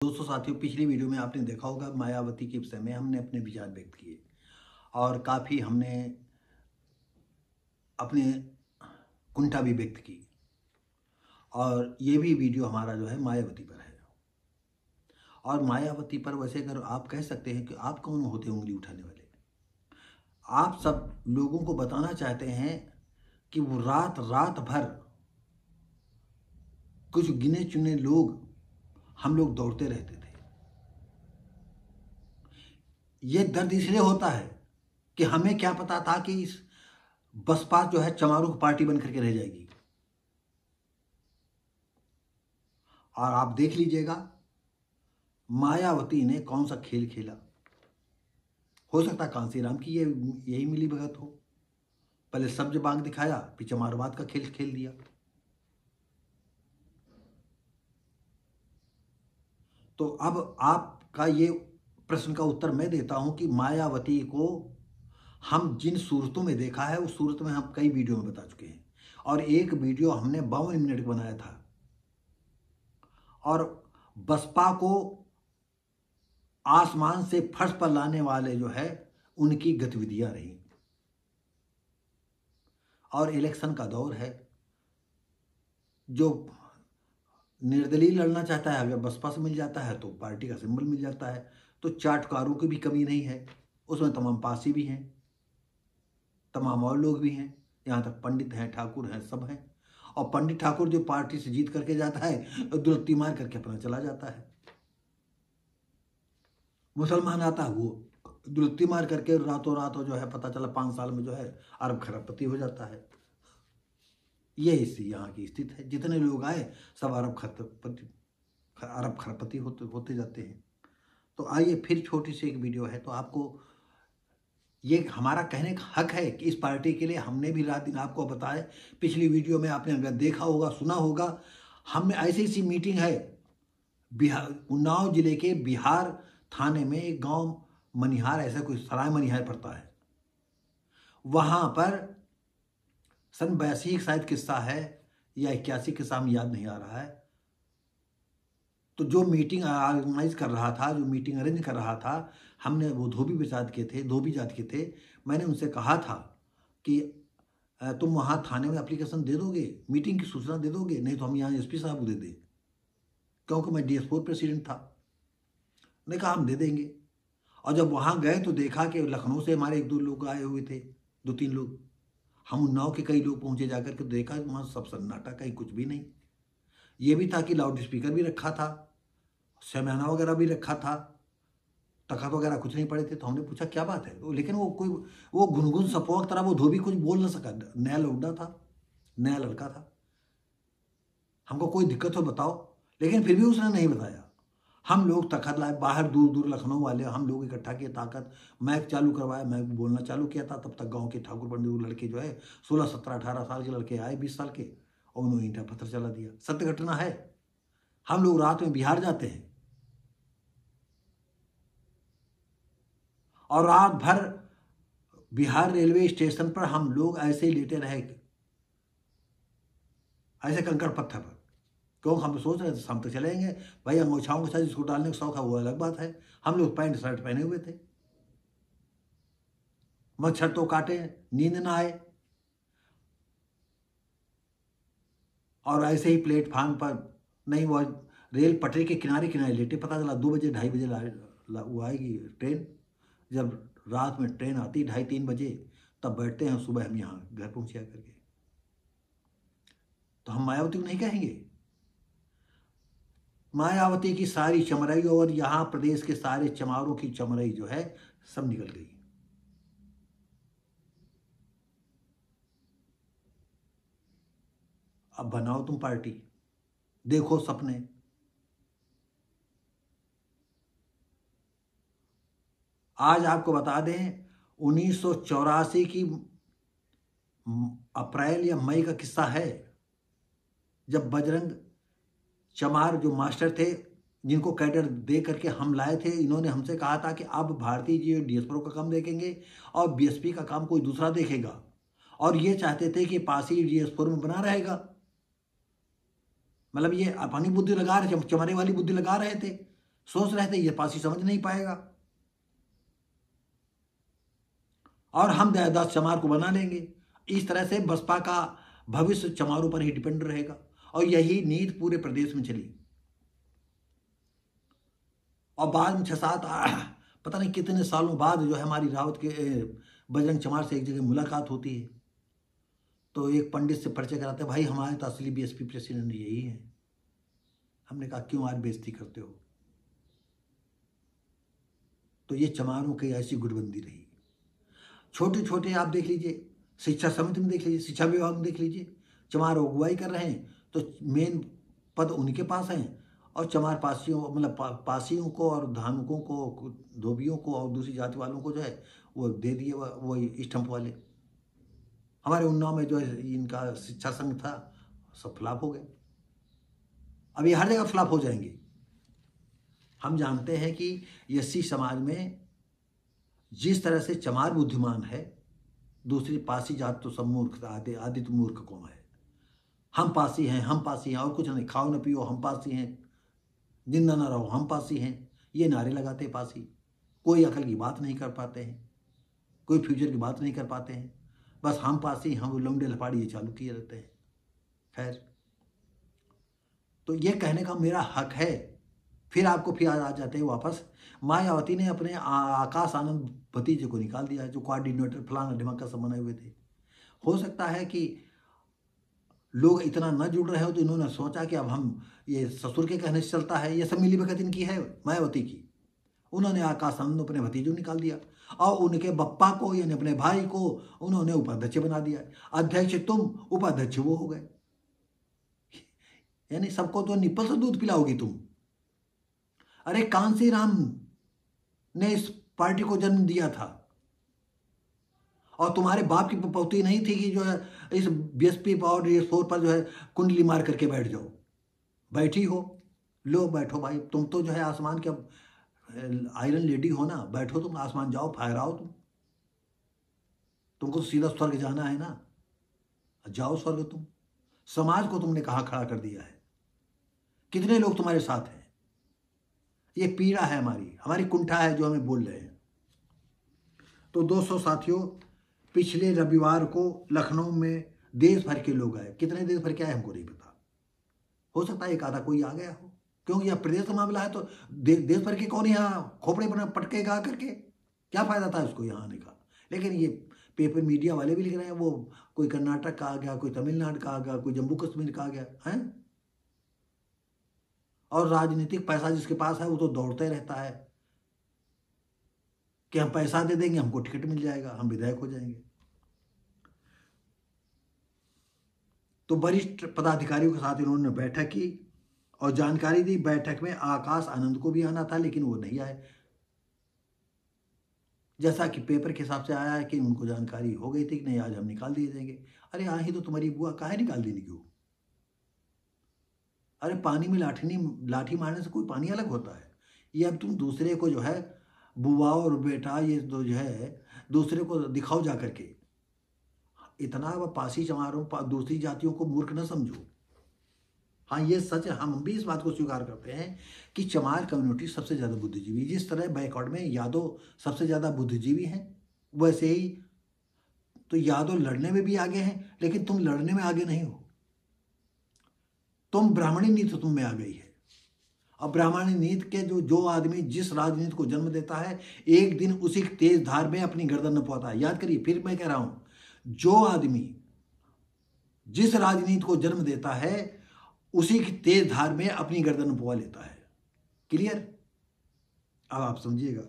दोस्तों साथियों, पिछली वीडियो में आपने देखा होगा मायावती के विषय में हमने अपने विचार व्यक्त किए और काफ़ी हमने अपने कुंठा भी व्यक्त की। और ये भी वीडियो हमारा जो है मायावती पर है। और मायावती पर वैसे अगर आप कह सकते हैं कि आप कौन होते हैं उंगली उठाने वाले। आप सब लोगों को बताना चाहते हैं कि वो रात रात भर कुछ गिने चुने लोग हम लोग दौड़ते रहते थे। ये दर्द इसलिए होता है कि हमें क्या पता था कि इस बसपा जो है चमारू पार्टी बन करके रह जाएगी। और आप देख लीजिएगा मायावती ने कौन सा खेल खेला। हो सकता है कांसीराम की यही मिली भगत हो। पहले सब्ज बाग दिखाया, फिर चमारवाद का खेल खेल दिया। तो अब आपका ये प्रश्न का उत्तर मैं देता हूं कि मायावती को हम जिन सूरतों में देखा है उस सूरत में हम कई वीडियो में बता चुके हैं। और एक वीडियो हमने 52 मिनट का बनाया था। और बसपा को आसमान से फर्श पर लाने वाले जो है उनकी गतिविधियां रही। और इलेक्शन का दौर है। जो निर्दलीय लड़ना चाहता है अगर बसपा से मिल जाता है तो पार्टी का सिंबल मिल जाता है। तो चाटकारों की भी कमी नहीं है, उसमें तमाम पासी भी हैं, तमाम और लोग भी हैं, यहाँ तक पंडित हैं, ठाकुर हैं, सब हैं। और पंडित ठाकुर जो पार्टी से जीत करके जाता है दुलत्ती मार करके अपना चला जाता है। मुसलमान आता है वो दुलत्ती मार करके रातों रात जो है पता चला 5 साल में जो है अरब खरबपति हो जाता है। ये इसी यहाँ की स्थिति है। जितने लोग आए सब अरब खरबपति होते जाते हैं। तो आइए फिर छोटी सी एक वीडियो है। तो आपको ये हमारा कहने का हक है कि इस पार्टी के लिए हमने भी रात दिन आपको बताया। पिछली वीडियो में आपने अगर देखा होगा, सुना होगा, हमने ऐसी ऐसी मीटिंग है। बिहार उन्नाव जिले के बिहार थाने में एक गांव मनिहार, ऐसा कोई सराय मनिहार पड़ता है, वहां पर सन 82 शायद किस्सा है या 81 किस्सा, हम याद नहीं आ रहा है। तो जो मीटिंग ऑर्गेनाइज कर रहा था, जो मीटिंग अरेंज कर रहा था, हमने वो धोबी जात के थे। मैंने उनसे कहा था कि तुम वहाँ थाने में एप्लीकेशन दे दोगे, मीटिंग की सूचना दे दोगे, नहीं तो हम यहाँ एसपी साहब को दे दें, क्योंकि मैं DS4 प्रेसिडेंट था। ने कहा हम दे देंगे। और जब वहाँ गए तो देखा कि लखनऊ से हमारे 1-2 लोग आए हुए थे, 2-3 लोग। हम उन्नाव के कई लोग पहुँचे, जाकर के देखा वहाँ सब सन्नाटा, कहीं कुछ भी नहीं। ये भी था कि लाउड स्पीकर भी रखा था, शैमाना वगैरह भी रखा था, तखत वगैरह कुछ नहीं पड़े थे। तो हमने पूछा क्या बात है, तो लेकिन वो गुनगुन सपोक तरह वो धोबी कुछ बोल ना सका। नया लौंडा था, नया लड़का था। हमको कोई दिक्कत हो बताओ, लेकिन फिर भी उसने नहीं बताया। हम लोग तखत लाए, बाहर दूर दूर लखनऊ वाले हम लोग इकट्ठा किए ताकत, मैक चालू करवाया, मैक बोलना चालू किया था। तब तक गांव के ठाकुर पंडित लड़के जो है 16, 17, 18 साल के लड़के आए, 20 साल के, और उन्होंने ईंटा पत्थर चला दिया। सत्य घटना है। हम लोग रात में बिहार जाते हैं और रात भर बिहार रेलवे स्टेशन पर हम लोग ऐसे ही लेटे रहे, ऐसे कंकड़ पत्थर पर। क्यों, हम सोच रहे थे शाम तक चलेंगे। भाई अंगोछाओं के साथ जिसको डालने का शौक है वो अलग बात है। हम लोग पैंट शर्ट पहने हुए थे। मच्छर तो काटे, नींद ना आए। और ऐसे ही प्लेटफार्म पर नहीं, वो रेल पटरी के किनारे किनारे लेटे। पता चला 2 बजे 2:30 बजे वो आएगी ट्रेन। जब रात में ट्रेन आती 2:30-3 बजे, तब बैठते हैं, सुबह हम यहाँ घर पहुँचा करके। तो हम मायावती को नहीं कहेंगे। मायावती की सारी चमरई और यहाँ प्रदेश के सारे चमारों की चमरई जो है सब निकल गई। अब बनाओ तुम पार्टी, देखो सपने। आज आपको बता दें 1984 की अप्रैल या मई का किस्सा है, जब बजरंग चमार जो मास्टर थे, जिनको कैडर दे करके हम लाए थे, इन्होंने हमसे कहा था कि अब भारतीय जी DS4 का काम देखेंगे और BSP का काम कोई दूसरा देखेगा। और ये चाहते थे कि पासी DS4 में बना रहेगा। मतलब ये अपनी बुद्धि लगा रहे, चमरे वाली बुद्धि लगा रहे थे सोच रहे थे ये पासी समझ नहीं पाएगा और हम दयादास चमार को बना लेंगे। इस तरह से बसपा का भविष्य चमारों पर ही डिपेंड रहेगा और यही नीति पूरे प्रदेश में चली। और बाद में 6-7 पता नहीं कितने सालों बाद जो है हमारी रावत के बजरंग चमार से एक जगह मुलाकात होती है, तो एक पंडित से परिचय कराते हैं, भाई हमारे तो असली बीएसपी प्रेसिडेंट यही है। हमने कहा क्यों आज बेइज्जती करते हो? तो ये चमारों की ऐसी गुटबंदी रही। छोटे छोटे आप देख लीजिए, शिक्षा समिति में देख लीजिए, शिक्षा विभाग में देख लीजिए, चमार अगुवाई कर रहे हैं तो मेन पद उनके पास हैं और चमार पासियों मतलब पासियों को और धानुकों को, धोबियों को और दूसरी जाति वालों को जो है वो दे दिए, वो स्टंप वाले। हमारे उन्नाव में जो है इनका शिक्षा संघ था, सब फ्लॉप हो गए। अब ये हर जगह फ्लॉप हो जाएंगे। हम जानते हैं कि एससी समाज में जिस तरह से चमार बुद्धिमान है, दूसरी पासी जात तो सब मूर्ख, आदि तो मूर्ख कौन है। हम पासी हैं, हम पासी हैं और कुछ नहीं, खाओ न पियो हम पासी हैं, जिंदा ना रहो हम पासी हैं, ये नारे लगाते पासी। कोई अकल की बात नहीं कर पाते हैं, कोई फ्यूचर की बात नहीं कर पाते हैं, बस हम पासी, हम लौंडे लपाड़ी ये चालू किए रहते हैं। खैर, तो ये कहने का मेरा हक है। फिर आपको फिर आ जाते हैं वापस, मायावती ने अपने आकाश आनंद भतीजे को निकाल दिया जो कोऑर्डिनेटर फलाना ढिमाका सब बनाए हुए थे। हो सकता है कि लोग इतना न जुड़ रहे हो तो इन्होंने सोचा कि अब हम ये ससुर के कहने से चलता है, ये सब मिली भगत इनकी है मायावती की। उन्होंने आकाश आनंद अपने भतीजों निकाल दिया और उनके बप्पा को यानी अपने भाई को उन्होंने उपाध्यक्ष बना दिया। अध्यक्ष तुम, उपाध्यक्ष वो हो गए। यानी सबको तो निप्पल से दूध पिलाओगी तुम। अरे कांसी राम ने इस पार्टी को जन्म दिया था और तुम्हारे बाप की पपौती नहीं थी कि जो है इस बीएसपी और ये शोर पर जो है कुंडली मार करके बैठ जाओ। बैठी हो, लो बैठो भाई, तुम तो जो है आसमान के आयरन लेडी हो ना, बैठो तुम, आसमान जाओ, फहराओ तुमको तो सीधा स्वर्ग जाना है ना, जाओ स्वर्ग तुम। समाज को तुमने कहाँ खड़ा कर दिया है, कितने लोग तुम्हारे साथ हैं। ये पीड़ा है हमारी कुंठा है जो हमें बोल रहे हैं। तो दोस्तों साथियों, पिछले रविवार को लखनऊ में देश भर के लोग आए। कितने देश भर के आए हमको नहीं पता, हो सकता है एक आधा कोई आ गया हो, क्योंकि यह प्रदेश का मामला है तो देश भर के कौन यहाँ खोपड़े बना पटकेगा आकर के, क्या फायदा था उसको यहाँ आने का। लेकिन ये पेपर मीडिया वाले भी लिख रहे हैं वो कोई कर्नाटक का आ गया, कोई तमिलनाडु का आ गया, कोई जम्मू कश्मीर का आ गया है। और राजनीतिक पैसा जिसके पास है वो तो दौड़ते रहता है कि हम पैसा दे देंगे, हमको टिकट मिल जाएगा, हम विधायक हो जाएंगे। तो वरिष्ठ पदाधिकारियों के साथ इन्होंने बैठक की और जानकारी दी। बैठक में आकाश आनंद को भी आना था लेकिन वो नहीं आए, जैसा कि पेपर के हिसाब से आया है कि उनको जानकारी हो गई थी कि नहीं आज हम निकाल दिए जाएंगे। अरे हाँ ही तो तुम्हारी बुआ, काहे निकाल देनी क्यों? अरे पानी में लाठी मारने से कोई पानी अलग होता है? ये अब तुम दूसरे को जो है बुआ और बेटा ये जो है दूसरे को दिखाओ जा करके। इतना पासी चमारों दूसरी जातियों को मूर्ख न समझो। हाँ ये सच है, हम भी इस बात को स्वीकार करते हैं कि चमार कम्युनिटी सबसे ज़्यादा बुद्धिजीवी, जिस तरह बैकवर्ड में यादव सबसे ज़्यादा बुद्धिजीवी हैं वैसे ही तो यादव लड़ने में भी आगे हैं, लेकिन तुम लड़ने में आगे नहीं हो, तुम ब्राह्मणी नीति तुम में आ गई है। अब ब्राह्मणी नीति के जो आदमी जिस राजनीति को जन्म देता है एक दिन उसी तेज धार में अपनी गर्दन न पाता है। याद करिए, फिर मैं कह रहा हूं, जो आदमी जिस राजनीति को जन्म देता है उसी की तेज धार में अपनी गर्दन पवा लेता है। क्लियर? अब आप समझिएगा।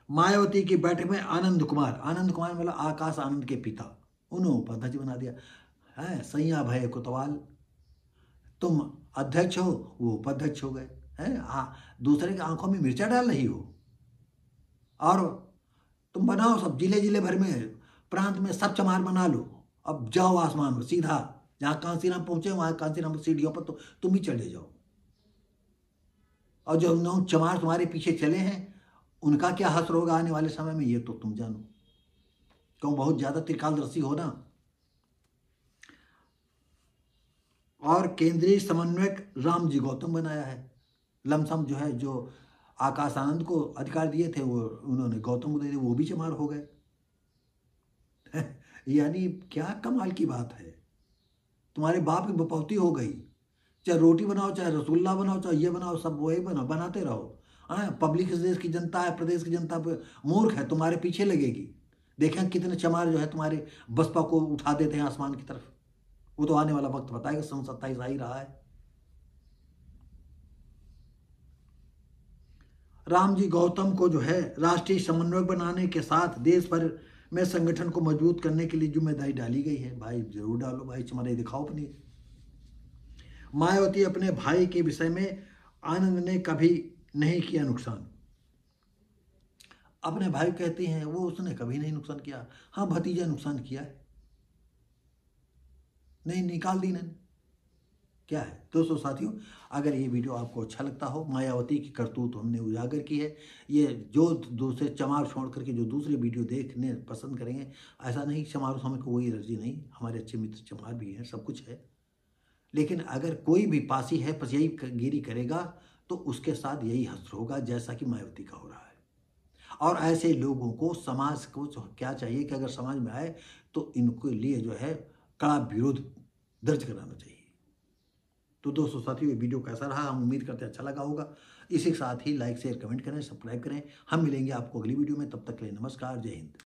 मायावती की बैठक में आनंद कुमार मतलब आकाश आनंद के पिता, उन्होंने उपाध्यक्ष बना दिया है। सैया भय कोतवाल, तुम अध्यक्ष हो, वो उपाध्यक्ष हो गए हैं। दूसरे की आंखों में मिर्चा डाल रही हो और तुम बनाओ सब जिले भर में, प्रांत में सब चमार बना लो। अब जाओ आसमान में सीधा, जहाँ कांसीराम पहुंचे वहां कांसीराम सीढ़ियों पर तो तुम भी चले जाओ। और जो 9 चमार तुम्हारे पीछे चले हैं उनका क्या हश्र होगा आने वाले समय में, ये तो तुम जानो, क्यों बहुत ज्यादा त्रिकालदर्शी हो ना। और केंद्रीय समन्वयक रामजी गौतम बनाया है। लमसम जो है, जो आकाश आनंद को अधिकार दिए थे वो उन्होंने गौतम को दे दिए, वो भी चमार हो गए। यानी क्या कमाल की बात है, तुम्हारे बाप की बपौती हो गई। चाहे रोटी बनाओ, चाहे रसगुल्ला बनाओ, चाहे ये बनाओ, सब वही बनाओ, बनाते रहो। हाँ, पब्लिक इस देश की जनता है, प्रदेश की जनता मूर्ख है, तुम्हारे पीछे लगेगी। देखें कितने चमार जो है तुम्हारे बसपा को उठा देते हैं आसमान की तरफ। वो तो आने वाला वक्त बताएगा, सन 27 आ ही रहा है। रामजी गौतम को जो है राष्ट्रीय समन्वयक बनाने के साथ देश भर में संगठन को मजबूत करने के लिए जिम्मेदारी डाली गई है। भाई जरूर डालो भाई, चमारे दिखाओ अपनी। मायावती अपने भाई के विषय में आनंद ने कभी नहीं किया नुकसान। अपने भाई कहते हैं वो उसने कभी नहीं नुकसान किया। हाँ, भतीजा नुकसान किया है, नहीं निकाल दी नहीं। क्या है दोस्तों साथियों, अगर ये वीडियो आपको अच्छा लगता हो, मायावती की करतूत हमने उजागर की है। ये जो दूसरे चमार छोड़ करके जो दूसरे वीडियो देखने पसंद करेंगे, ऐसा नहीं चमारों से हमें कोई एलर्जी नहीं, हमारे अच्छे मित्र चमार भी हैं, सब कुछ है। लेकिन अगर कोई भी पासी है पसियाई गिरी करेगा तो उसके साथ यही हश्र होगा जैसा कि मायावती का हो रहा है। और ऐसे लोगों को समाज को क्या चाहिए कि अगर समाज में आए तो इनके लिए जो है कड़ा विरोध दर्ज कराना चाहिए। तो दोस्तों साथियों, ये वीडियो कैसा रहा, हम उम्मीद करते हैं अच्छा लगा होगा। इसी के साथ ही लाइक शेयर कमेंट करें, सब्सक्राइब करें। हम मिलेंगे आपको अगली वीडियो में, तब तक के लिए नमस्कार, जय हिंद।